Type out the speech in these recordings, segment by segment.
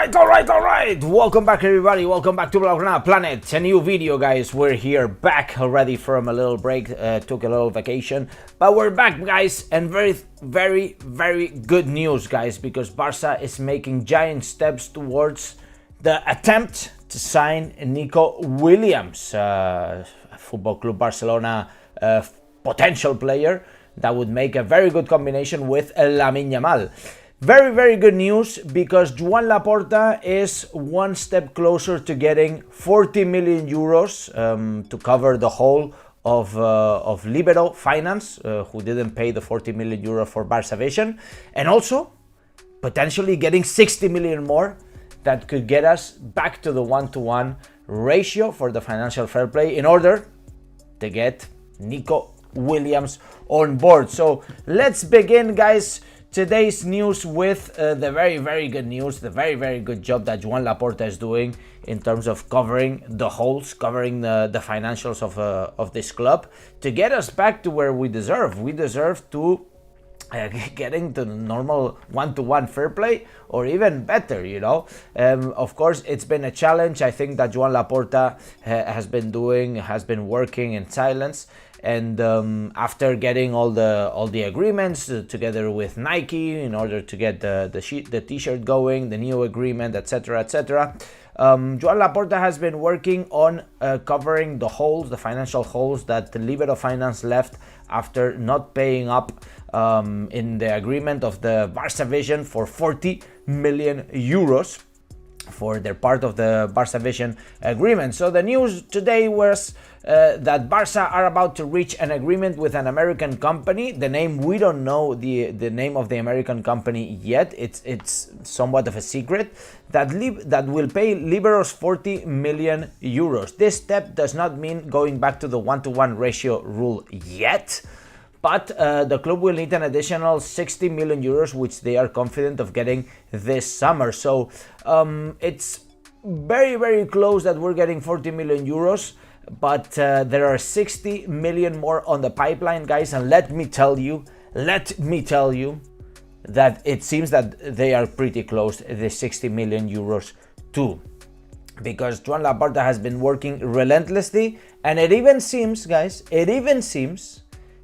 Alright. Welcome back, everybody. Welcome back to Blaugrana Planet. A new video, guys. We're here back already from a little break. Took a little vacation, but we're back, guys. And very good news, guys, because Barça is making giant steps towards the attempt to sign Nico Williams, Football Club Barcelona potential player that would make a very good combination with Lamine Yamal. Very good news, because Joan Laporta is one step closer to getting 40 million euros to cover the whole of Libero Finance, who didn't pay the 40 million euro for Barça Vision, and also potentially getting 60 million more that could get us back to the 1-to-1 ratio for the financial fair play in order to get Nico Williams on board. So let's begin, guys, today's news with the very good news, the very good job that Joan Laporta is doing in terms of covering the holes, covering the financials of this club to get us back to where we deserve. We deserve to getting to the normal 1-to-1 fair play, or even better, you know. Of course, it's been a challenge. I think that Joan Laporta has been working in silence. And after getting all the agreements together with Nike in order to get the t-shirt going, the new agreement, etc., Joan Laporta has been working on covering the holes, the financial holes that the Libero Finance left after not paying up in the agreement of the Barça Vision for 40 million euros for their part of the Barça Vision agreement. So the news today was that Barça are about to reach an agreement with an American company. The name, we don't know the name of the American company yet. It's somewhat of a secret, that will pay Liberos 40 million euros. This step does not mean going back to the 1-to-1 ratio rule yet, but the club will need an additional 60 million euros, which they are confident of getting this summer. So it's very close that we're getting 40 million euros, but there are 60 million more on the pipeline, guys. And let me tell you that it seems that they are pretty close, the 60 million euros too, because Joan Laporta has been working relentlessly, and it even seems, guys,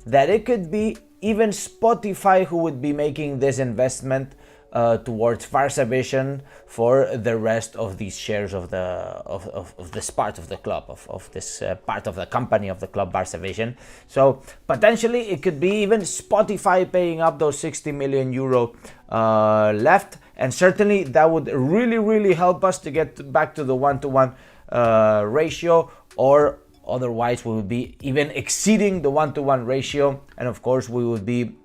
that it could be even Spotify who would be making this investment towards Barça Vision for the rest of these shares of this part of the club, of this part of the company of the club Barça Vision. So potentially it could be even Spotify paying up those 60 million euro left, and certainly that would really help us to get back to the 1-to-1 ratio, or otherwise we would be even exceeding the 1-to-1 ratio, and of course we would be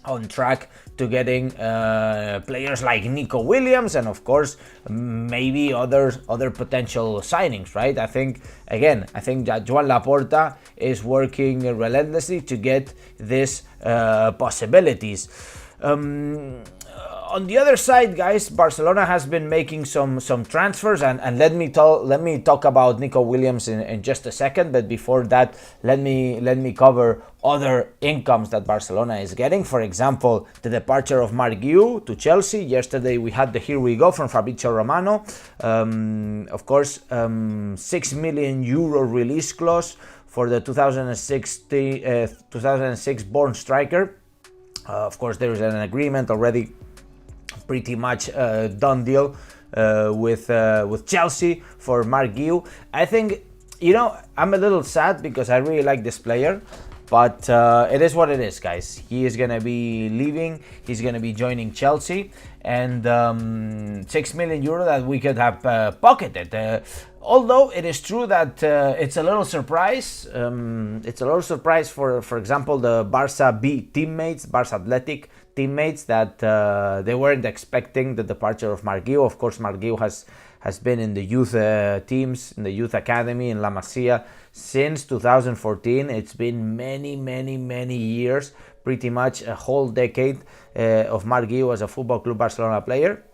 on track to getting players like Nico Williams, and of course maybe other potential signings, right? I think that Joan Laporta is working relentlessly to get these possibilities. On the other side, guys, Barcelona has been making some transfers, and let me talk about Nico Williams in just a second. But before that, let me cover other incomes that Barcelona is getting. For example, the departure of Marc Guiu to Chelsea. Yesterday we had the here we go from Fabrizio Romano. Of course, 6 million euro release clause for the 2006 born striker. Of course, there is an agreement already, pretty much done deal with Chelsea for Marc Guiu. I think, you know, I'm a little sad because I really like this player, but it is what it is, guys. He is going to be leaving. He's going to be joining Chelsea, and 6 million euro that we could have pocketed. Although it is true that it's a little surprise. It's a little surprise for example, the Barça B teammates, Barça Athletic teammates, that they weren't expecting the departure of Marc Guiu. Of course, Marc Guiu has been in the youth teams, in the youth academy in La Masia since 2014. It's been many years, pretty much a whole decade of Marc Guiu as a Football Club Barcelona player.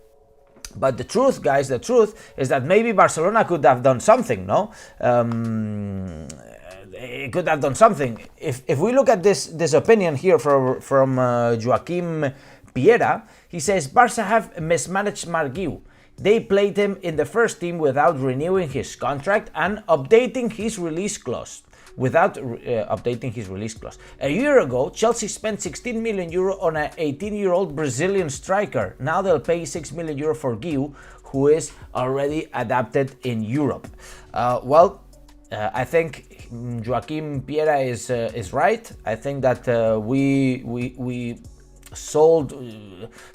But the truth, guys, the truth is that maybe Barcelona could have done something, no? It could have done something. If we look at this opinion here from Joaquim Piera, he says Barça have mismanaged Marc Guiu. they played him in the first team without renewing his contract and updating his release clause. A year ago, Chelsea spent 16 million euro on an 18-year-old Brazilian striker. Now they'll pay 6 million euro for Gui, who is already adapted in Europe. I think Joaquim Piera is right. I think that we sold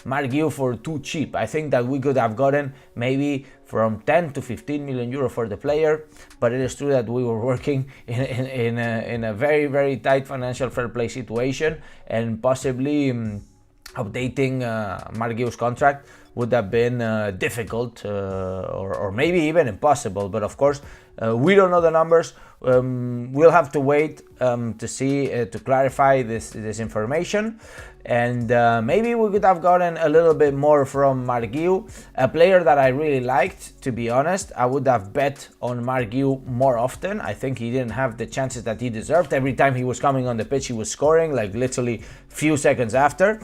Marc Guiu for too cheap. I think that we could have gotten maybe from 10 to 15 million euro for the player, but it is true that we were working in a very, very tight financial fair play situation, and possibly updating Marc Guiu's contract would have been difficult or maybe even impossible. But of course, we don't know the numbers. We'll have to wait to see, to clarify this information. And maybe we could have gotten a little bit more from Marc Guiu, a player that I really liked, to be honest. I would have bet on Marc Guiu more often. I think he didn't have the chances that he deserved. Every time he was coming on the pitch, he was scoring, like literally few seconds after.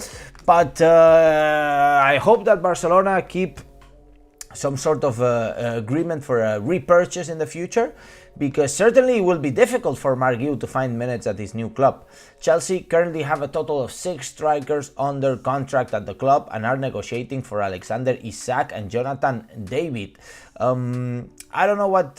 But I hope that Barcelona keep some sort of agreement for a repurchase in the future, because certainly it will be difficult for Marc Guiu to find minutes at his new club. Chelsea currently have a total of 6 strikers under contract at the club and are negotiating for Alexander Isak and Jonathan David. I don't know what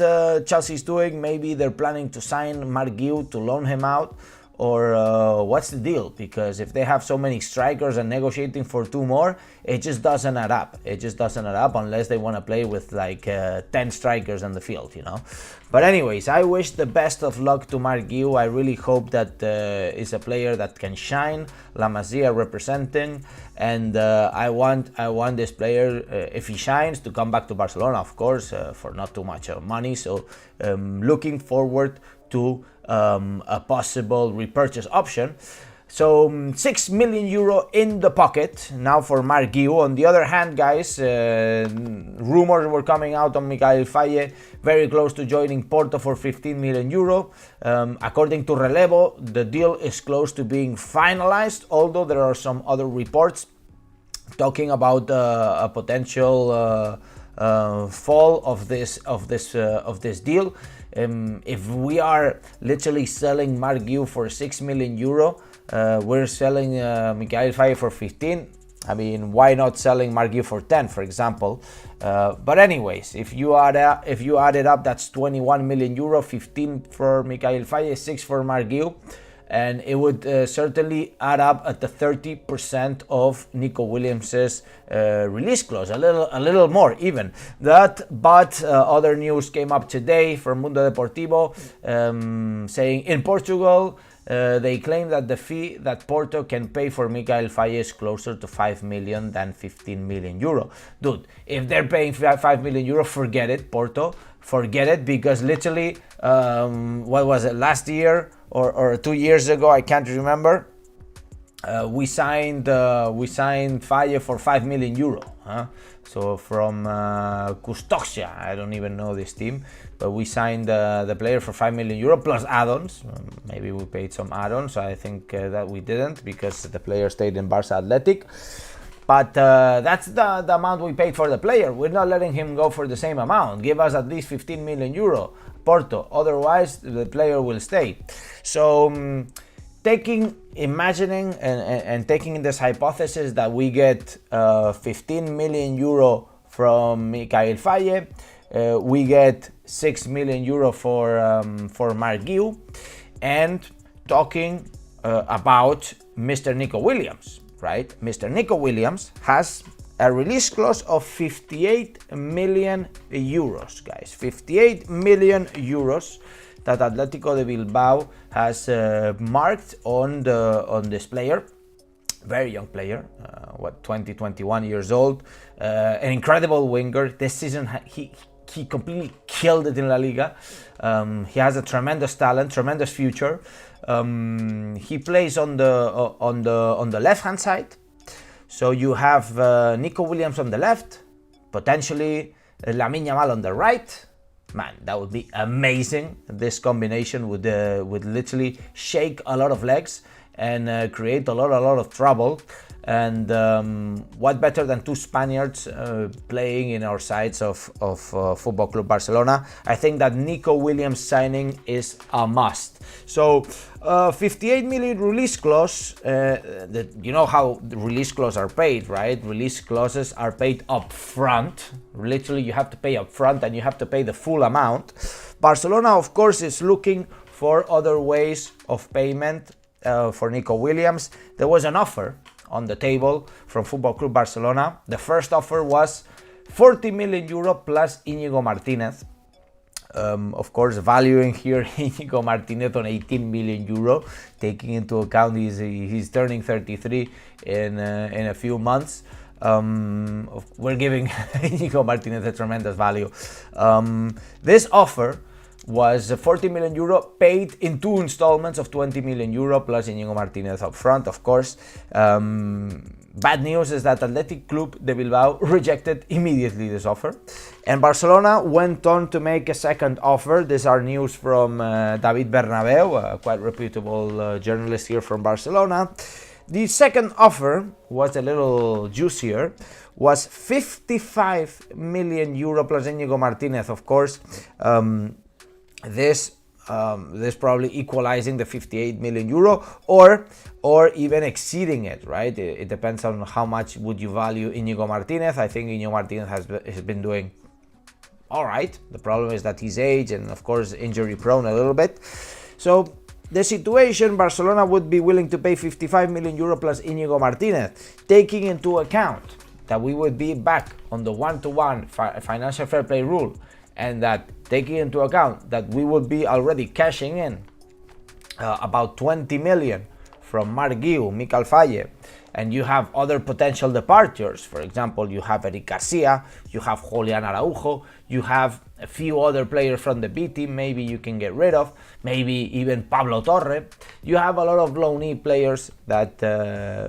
Chelsea is doing. Maybe they're planning to sign Marc Guiu to loan him out, or what's the deal? Because if they have so many strikers and negotiating for 2 more, it just doesn't add up. It just doesn't add up unless they want to play with like 10 strikers on the field, you know. But anyways, I wish the best of luck to Marc Guiu. I really hope that is a player that can shine. La Masia representing, and I want this player, if he shines, to come back to Barcelona, of course, for not too much money. So looking forward to a possible repurchase option. So 6 million euro in the pocket now for Marc Guiu. On the other hand, guys, rumors were coming out on Mikayil Faye, very close to joining Porto for 15 million euro. According to Relevo, the deal is close to being finalized, although there are some other reports talking about a potential fall of this deal. If we are literally selling Marc Guiu for 6 million euro, we're selling Mikayil Faye for 15. I mean, why not selling Marc Guiu for 10, for example? But anyways, if you add it up, that's 21 million euro, 15 for Mikayil Faye, 6 for Marc Guiu. And it would certainly add up at the 30% of Nico Williams's release clause, a little more even. But other news came up today from Mundo Deportivo, saying in Portugal, they claim that the fee that Porto can pay for Mikayil Faye is closer to 5 million than 15 million euro. Dude, if they're paying 5 million euro, forget it, Porto. Forget it, because literally, what was it, last year or 2 years ago, I can't remember, we signed Faye for 5 million euro. So from Custodia, I don't even know this team, but we signed the player for 5 million euro plus add-ons. Maybe we paid some add-ons. I think that we didn't, because the player stayed in Barça Athletic. But that's the amount we paid for the player. We're not letting him go for the same amount. Give us at least 15 million euro, Porto. Otherwise, the player will stay. So imagining and taking this hypothesis that we get 15 million euro from Mikayil Faye, we get 6 million euro for Marc Guiu, and talking about Mr. Nico Williams. Right, Mr. Nico Williams has a release clause of 58 million euros, guys. 58 million euros that Atletico de Bilbao has marked on this player. Very young player, 21 years old, an incredible winger. This season he completely killed it in La Liga. He has a tremendous talent, tremendous future. He plays on the left hand side, so you have Nico Williams on the left, potentially Lamine Yamal on the right. Man, that would be amazing. This combination would literally shake a lot of legs and create a lot of trouble. And what better than two Spaniards playing in our sides of Football Club Barcelona? I think that Nico Williams signing is a must. So 58 million release clause, you know how the release clauses are paid, right? Release clauses are paid up front. Literally, you have to pay up front and you have to pay the full amount. Barcelona, of course, is looking for other ways of payment for Nico Williams. There was an offer on the table from Football Club Barcelona. The first offer was 40 million euro plus Íñigo Martínez. Of course, valuing here Íñigo Martínez on 18 million euro, taking into account he's turning 33 in a few months. We're giving Íñigo Martínez a tremendous value. This offer was 40 million euro paid in two installments of 20 million euro plus Íñigo Martínez up front, of course. Bad news is that Athletic Club de Bilbao rejected immediately this offer, and Barcelona went on to make a second offer. These are news from David Bernabeu, a quite reputable journalist here from Barcelona. The second offer was a little juicier, was 55 million euro plus Íñigo Martínez, of course. This probably equalizing the 58 million euro or even exceeding it, right? It depends on how much would you value Íñigo Martínez. I think Íñigo Martínez has been doing all right. The problem is that his age and of course injury prone a little bit. So the situation, Barcelona would be willing to pay 55 million euro plus Íñigo Martínez, taking into account that we would be back on the one-to-one financial fair play rule, and that taking into account that we would be already cashing in about 20 million from Marc Guiu, Mikel Faye, and you have other potential departures. For example, you have Eric Garcia, you have Julián Araujo, you have a few other players from the B team maybe you can get rid of, maybe even Pablo Torre. You have a lot of loanee players that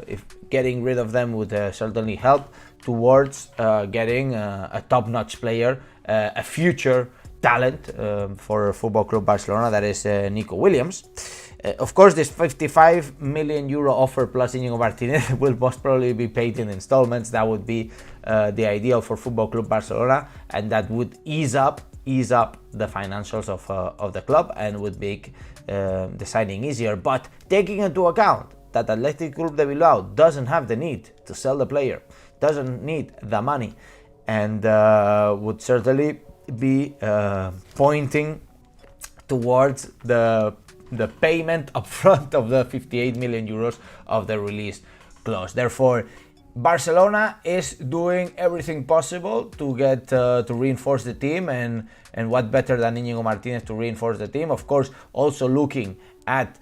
if getting rid of them would certainly help towards getting a top-notch player, a future talent for Football Club Barcelona, that is Nico Williams. Of course, this 55 million euro offer plus Íñigo Martínez will most probably be paid in installments. That would be the ideal for Football Club Barcelona, and that would ease up the financials of the club and would make the signing easier. But taking into account that Athletic Club de Bilbao doesn't have the need to sell the player, doesn't need the money, and would certainly be pointing towards the payment upfront of the 58 million euros of the release clause. Therefore, Barcelona is doing everything possible to get to reinforce the team, and what better than Íñigo Martínez to reinforce the team. Of course, also looking at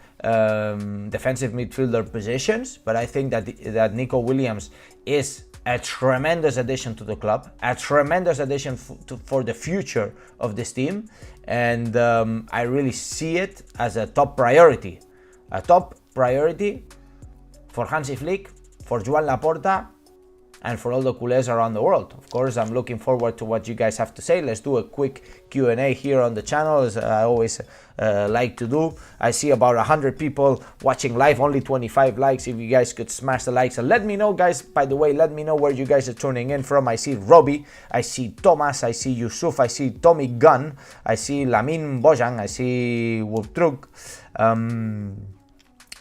defensive midfielder positions, but I think that Nico Williams is a tremendous addition to the club, a tremendous addition for the future of this team, and I really see it as a top priority for Hansi Flick, for Joan Laporta, and for all the culés around the world. Of course, I'm looking forward to what you guys have to say. Let's do a quick Q&A here on the channel, as I always like to do. I see about 100 people watching live, only 25 likes. If you guys could smash the likes and let me know, guys. By the way, let me know where you guys are tuning in from. I see Robbie, I see Thomas, I see Yusuf, I see Tommy Gunn, I see Lamin Bojang, I see Wultruk.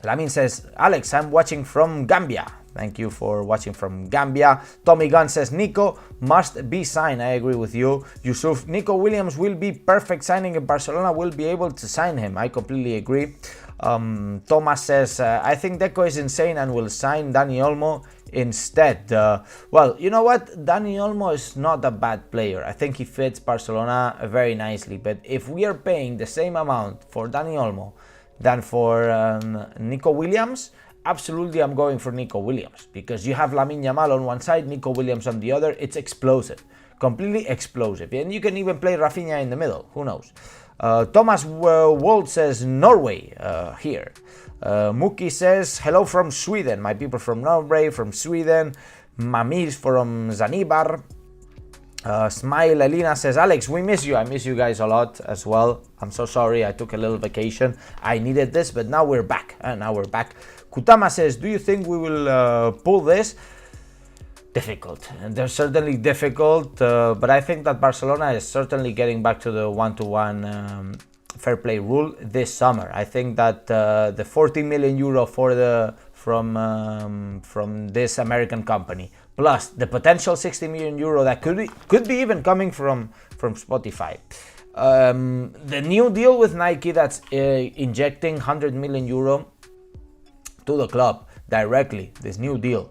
Lamin says, Alex, I'm watching from Gambia. Thank you for watching from Gambia. Tommy Gunn says, Nico must be signed. I agree with you. Yusuf, Nico Williams will be perfect signing and Barcelona will be able to sign him. I completely agree. Thomas says, I think Deco is insane and will sign Dani Olmo instead. Well, you know what? Dani Olmo is not a bad player. I think he fits Barcelona very nicely. But if we are paying the same amount for Dani Olmo than for Nico Williams, absolutely I'm going for Nico Williams, because you have Lamine Yamal on one side, Nico Williams on the other. It's explosive, completely explosive, and you can even play Rafinha in the middle, who knows. Thomas Wold says Norway here. Muki says hello from Sweden, my people from Norway, from Sweden. Mamir from Zanibar. Smile Alina says, Alex, we miss you. I miss you guys a lot as well. I'm so sorry. I took a little vacation. I needed this, but now we're back. Kutama says, do you think we will pull this? Difficult. And they're certainly difficult, but I think that Barcelona is certainly getting back to the one-to-one fair play rule this summer. I think that the 40 million euro from this American company, plus the potential 60 million euro that could be even coming from Spotify. The new deal with Nike that's injecting 100 million euro to the club directly. This new deal,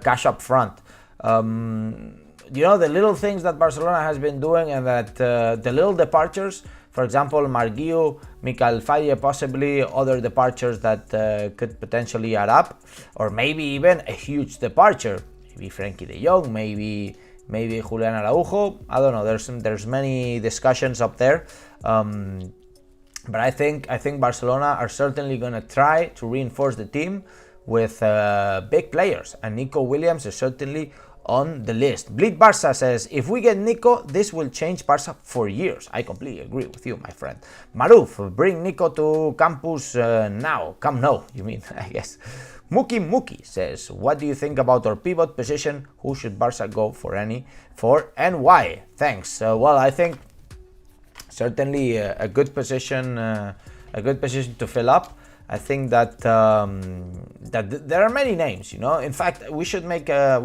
cash up front. The little things that Barcelona has been doing, and that the little departures. For example, Marguiu, Michael Faye, possibly other departures that could potentially add up, or maybe even a huge departure. Maybe Frankie de Jong, maybe Julian Araujo. I don't know. There's many discussions up there, but I think Barcelona are certainly going to try to reinforce the team with big players, and Nico Williams is certainly on the list. Bleed Barça says, if we get Nico, this will change Barça for years. I completely agree with you, my friend. Maruf, bring Nico to campus now. Come now, you mean, I guess. Muki says, what do you think about our pivot position? Who should Barça go for and why? Thanks. Well, I think certainly a good position to fill up. I think that there are many names, In fact, we should make a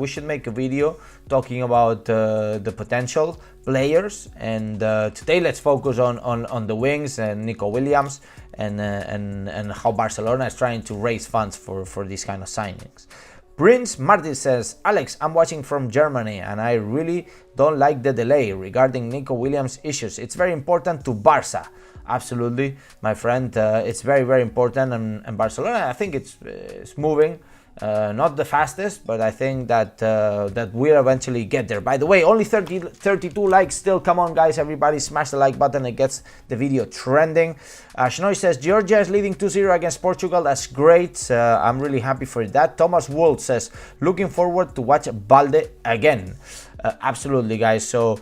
video talking about the potential players. And today, let's focus on the wings and Nico Williams and how Barcelona is trying to raise funds for these kind of signings. Prince Martin says, Alex, I'm watching from Germany and I really don't like the delay regarding Nico Williams issues. It's very important to Barça. Absolutely, my friend. It's very, very important, and Barcelona, I think it's moving, not the fastest, but I think that we'll eventually get there. By the way, only 32 likes still. Come on, guys, everybody smash the like button. It gets the video trending. Shnoy says, Georgia is leading 2-0 against Portugal. That's great. I'm really happy for that. Thomas Wold says, looking forward to watch Balde again. Absolutely, guys. So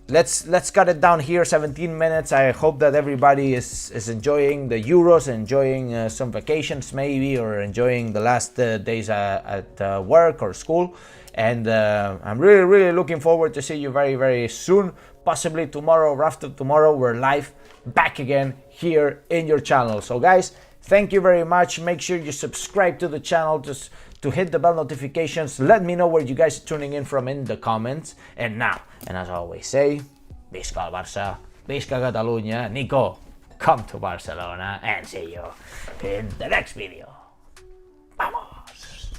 Let's cut it down here, 17 minutes. I hope that everybody is enjoying the Euros, enjoying some vacations maybe, or enjoying the last days at work or school. And I'm really, really looking forward to see you very, very soon. Possibly tomorrow or after tomorrow, we're live back again here in your channel. So guys, thank you very much. Make sure you subscribe to the channel just to hit the bell notifications. Let me know where you guys are tuning in from in the comments. And now, and as I always say, Visca Barça, Visca Catalunya. Nico, come to Barcelona, and see you in the next video. Vamos!